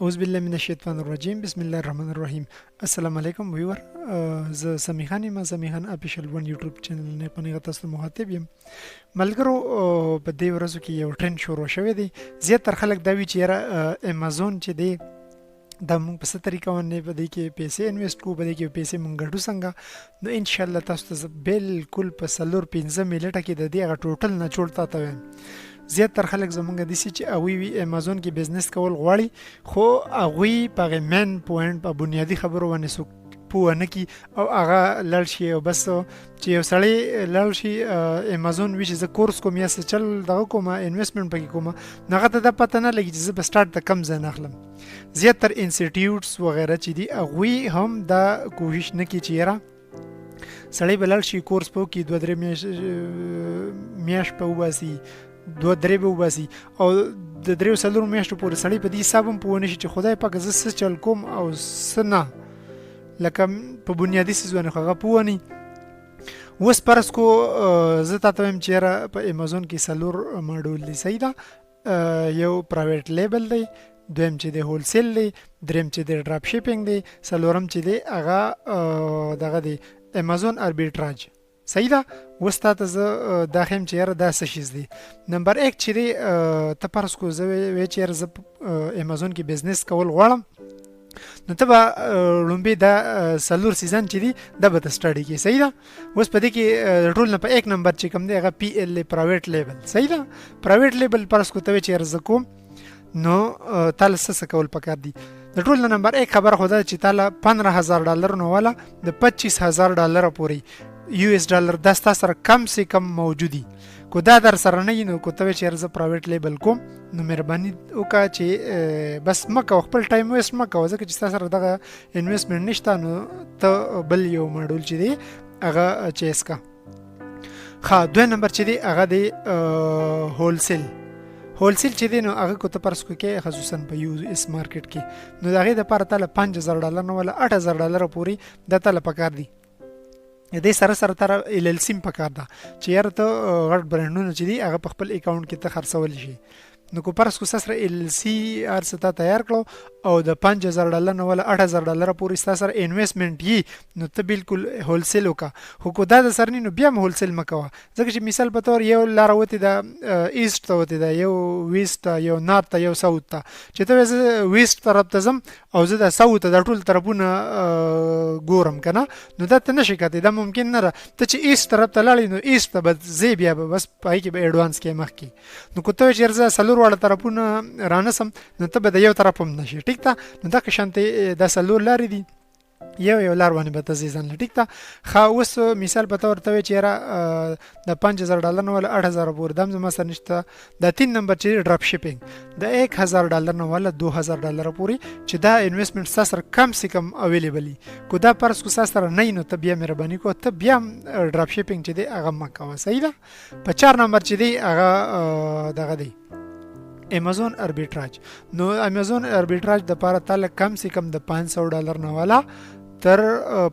اعوذ بالله من الشیطان الرجیم بسم الله الرحمن الرحیم. السلام علیکم ویور. زه سمیخان یم، سمیخان اپیشل ون یوټیوب چینل نه پنیغه تاسو مخاطب یم. ملګرو، په دې ورځو کې یو ټرند شروع شوی دی. زیاتره خلک دا وی چې یاره امازون چې دی دا موږ په څه طریقه باندې په دې کې پیسې انویسټ کوو، په دې کې پیسې موږ ګټو څنګه. نو ان شاء الله تاسو ته بالکل په 4-5 منټه کې د دې هغه ټوټل نه جوړ تا وایم. زیاتره خلک زمونږ د سې چې اوی وی امازون کې بزنس کول غواړي، خو اوی په مین پوینټ په بنیادی خبرو باندې سو پوه نه کی او هغه لړ شي او بس چې یو سړی لړ شي امازون وی چې زه کورس کوم یا څه چل دغه کوم انویسټمنټ پکې کوم، هغه ته د پته نه لګي چې زه به سٹارټ د کم ځای نه اخلم. زیاتره انسټیټیوټس وغیرہ چې دي اوی هم دا کوشش نه کی چې یاره سړی بلل شي کورس پو کې 2-3 میاش په وباسي 2-3 به وباسي او د 3-4 میاشتو پورې سړی په دې حساب هم پوه نشي چې خدای پاک زه څه چل کوم او څه نه، لکه په بنیادي څیزونه خو هغه پوه نه. اوس فرض کو زه تاسو هم چیرې په امازون کې 4 ماډول دی. صحیح ده. یو پرایویټ لیبل دی، دویم چې دی هول سیل دی، دریم چې دی ډراپ شیپینګ دی، څلورم چې دی هغه دغه دی امازون اربیټراج. صحیح ده. اوس تاسو زه دا خیم چې یاره دا څه شیز دی. نمبر 1 چې دی ته فرض کو زه وی چې یاره زه امازون کې بزنس کول غواړم، نو ته به لومبي دا 4 سیزن چې دی دا به سټډي کې. صحیح ده. اوس په دې کې ټول نه په 1 نمبر چې کوم دی هغه پی ال پرایویټ لیبل. صحیح ده. پرایویټ لیبل فرض کو ته چې یاره زه کوم، نو تاسو څه کول پکار دی. د ټول نمبر 1 خبر خو دا چې تاسو $15,000 نو والا د $25,000 پورې یو اس ډالر د تاسو سره کم سے کم موجودي. کو دا در سره نه نو کو ته چې ارزه پرایویټ لیبل کوم، نو مهرباني وکړه چې بس مکه خپل ټایم ویست مکه، ځکه چې تاسو سره دغه انویسټمنټ نشته، نو ته بل یو ماډول چې دی هغه چیس کا. ښه، دوه نمبر چې دی هغه دی هول سیل. هول سیل چې دی نو هغه کو ته پرس کو کې خصوصا په یو اس مارکیټ کې، نو دغه د لپاره تعالی $5,000 نو ولا $8,000 پوری د تعالی پکار دی. دې سره سره تر ال ال سیم پکار ده چې یاره ته غټ برانډونه چې دي هغه په خپل اکاونټ کې ته خرڅول شي. نو کو پرس کو سره ال سی ار ستا تیار کړو او د $5,000 نو ولا $8,000 پورې سره انویسټمنټ یي، نو ته بالکل هول سیل وکا. خو کو دا د سرنی نو بیا هول سیل مکوا، ځکه چې مثال په تور یو لار وته د ایست ته وته د یو ویست یو نارت یو ساوث ته، چې ته ویست طرف ته زم او زه د ساوث د ټول طرفونه ګورم کنه، نو دا ته نشي کته. دا ممکن نه ته چې ایست طرف ته لاړې نو ایست به زی بیا بس پای کې به ایڈوانس کې مخ کې، نو کو ته چیرې سلور واړه طرفونه رانسم نو ته به د یو طرف هم نشي. ټیک ده. نو دا که شانته د سلور لارې دي یو لار باندې به تزیزن. ټیک ده. خا اوس مثال په تور ته چیرې د $5,000 نو ولا $8,000 پور دم زما سره نشته. د 3 نمبر چې ډراپ شیپینګ د $1,000 نو ولا $2,000 پوری چې دا انویسټمنټ سره کم سے کم اویلیبل کو دا پرس کو سره نه نو ته بیا مهرباني کو ته بیا ډراپ شیپینګ چې دی هغه مکه. صحیح ده. په 4 نمبر چې دی هغه دغه دی امازون اربیټراج. نو امازون اربیټراج د پاره تعالی کم سے کم د $500 نه والا تر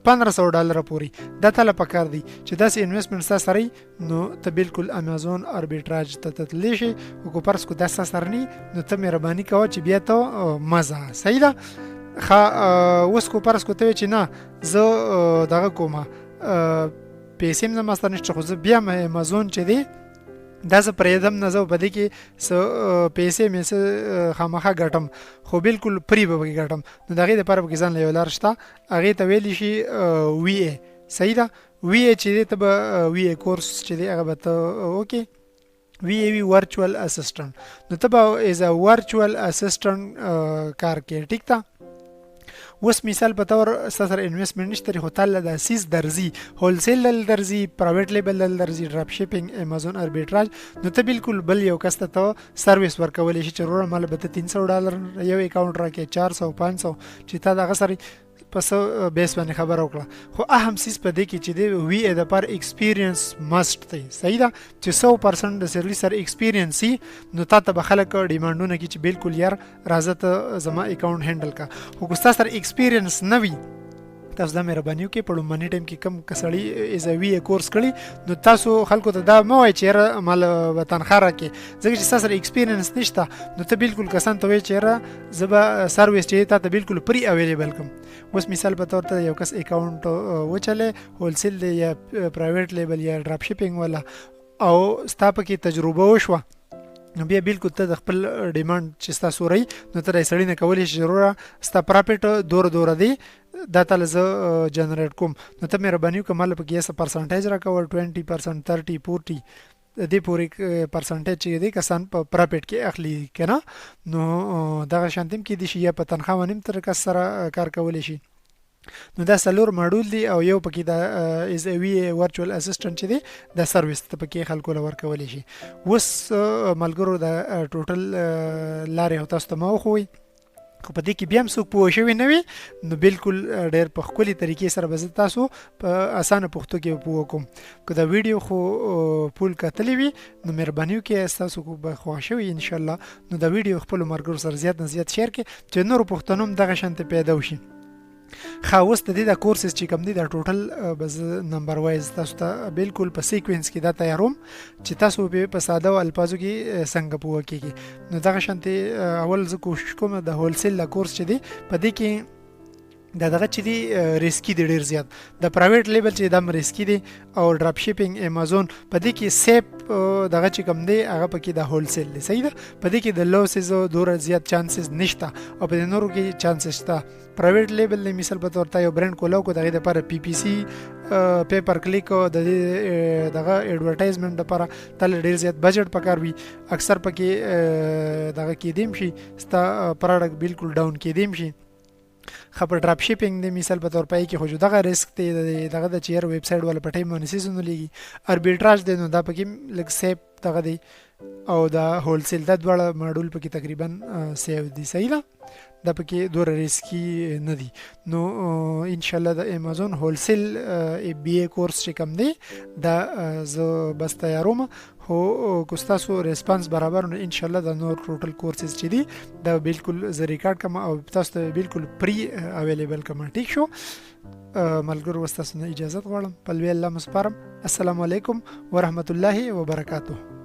$1,500 پوری دا تعالی پکار دی چې داسې انویسټمنټ سره نو ته بالکل امازون اربیټراج ته تتلی شي. او کو پرس کو داسه سرنی نو ته مهرباني کوه چې بیا ته مزه. صحیح ده. خا اوس کو پرس کو ته چې نه زه دغه کومه پیسې هم زما سره نشته، خو زه بیا امازون چې دی دا زه پرېدم نه، زه په دې کې پیسې مې څه خامخا ګټم، خو بالکل پری به پکې ګټم. نو د هغې دپاره پکې ځان له یو لار شته، هغې ته ویلی شي وی ای. صحیح ده. وی ای چې دی ته به وی ای کورس چې دی هغه به ته وکې وی ای وی ورچوال اسسټنټ، نو ته به ایز ا ورچوال اسسټنټ کار کوې. ټیک ده. اوس مثال په تور سره انویسټمنټ نشته، خو تعالی د سیس درځي هول سیل درځي پرایویټ لیبل درځي ډراپ شیپینګ امازون اربیټراج، نو ته بالکل بل یو کس ته سرویس ورکولې شي چې ورور مال به $300 یو اکاونټ راکې 400-500 چې تا دغه سره پس بیس باندې خبر وکړه. خو اهم سیس په دې کې چې دی وی ا د پر ایکسپیرینس ماست دی. صحیح ده. چې 100% د سرویس سره ایکسپیرینس سي نو تا ته به خلک ډیمانډونه کې چې بالکل یار راځه ته زما اکاونټ هندل کا. خو کو تاسو سره ایکسپیرینس نه وي تاسو دا مهرباني وکړئ په لومړني ټایم کې کم کسړی از وی کورس کړي نو تاسو خلکو ته دا مه وایئ چې یاره مال به تنخوا راکړي ځکه چې ستا سره ایکسپیرینس نشته نو ته بالکل کسان ته وایې چې یاره زه به سروس چې تا ته بالکل پری اویلیبل کړم اوس مثال په طور ته یو کس اکاونټ وچلې هولسیل دی یا پرایویټ لیبل یا ډراپ شپینګ والا او ستا پکې تجربه وشوه نو بیا بالکل ته د خپل ډیماند چې ستاسو رہی نو ته د سړی نه کولی شي ضروره ستا پراپرټ دوره دی دا تعالی زه جنریټ کوم نو ته مهرباني وکړه مال پکې څه پرسنټیج راکوه 20% 30 40 د دې پورې پرسنټیج چې دی کسان په پراپرټ کې اخلي کنه نو دغه شانتیم کې دي شي یا په تنخواه ونیم تر کس سره کار کولی شي نو دا سلور ماډول دی او یو پکې دا از وی ورچوال اسسټنټ چې دی دا سرویس ته پکې خلکو لور کولی شي اوس ملګرو دا ټوټل لارې او تاسو ته ما وښوئ خو په دې کې بیا هم څوک پوه شوي نه وي نو بالکل ډېر په ښکلي طریقې سره به زه تاسو په اسانه پښتو کې پوه کوم که دا ویډیو خو پول کتلی وي نو مهرباني وکړئ ستاسو به خوښ شوي انشاءالله نو دا ویډیو خپلو ملګرو سره زیات نه زیات شیر کړئ چې نورو پښتنو هم دغه شانتې پیدا وشي اوس د دې د کورسز چې کوم دي دا ټوټل به زه نمبر وایز تاسو ته بالکل په سیکوینس کې دا تیاروم چې تاسو په ساده الفاظو کې څنګه پوه کېږي نو دغه شانتې اول زه کوشش کوم د هولسیل کورس چې دی په دې کې دا دغه چې دی ریسکی دی ډیر زیات د پرایویټ لیبل چې دم ریسکی دی او ډراپ شپینګ امازون په دې کې سیپ دغه چې کوم دی هغه پکې د هولسیل دی صحیح ده په دې کې د لوسز دوره زیات چانسز نشته او په نورو کې چانسز شته پرایویټ لیبل دی مثال په تور ته یو برند کولو کو دغه لپاره پی پی سی پیپر کلیک او د دغه ایڈورټایزمنت لپاره تل ډیر زیات بجټ پکار وي اکثر پکې دغه کې دیم شي ستا پروډکټ بالکل ډاون کې دیم شي خبر ډراپ شپینګ دی مثال په تور پای کې خو دغه ریسک دی دغه د چیر ویب سټ ولا په ټایم باندې سيزون لګي اربیټراژ دی نو دا پکې لګ سیپ دغه دی او دا هولسیل د دواړه ماډول پکې تقریبا سیو دي صحیح ده دا پکې دوره ریسکی نه دي نو ان شاء الله د امازون هولسیل بی ای کورس چې کوم دی دا زه بس تیاروم هو کو تاسو ریسپانس برابر نو ان شاء الله د نور ټوټل کورسز چې دي دا بالکل زه ریکارډ کوم او تاسو ته بالکل پری اویلیبل کوم ټیک شو ملګرو تاسو نه اجازه غواړم په لوی الله مسپارم السلام علیکم ورحمت الله وبرکاته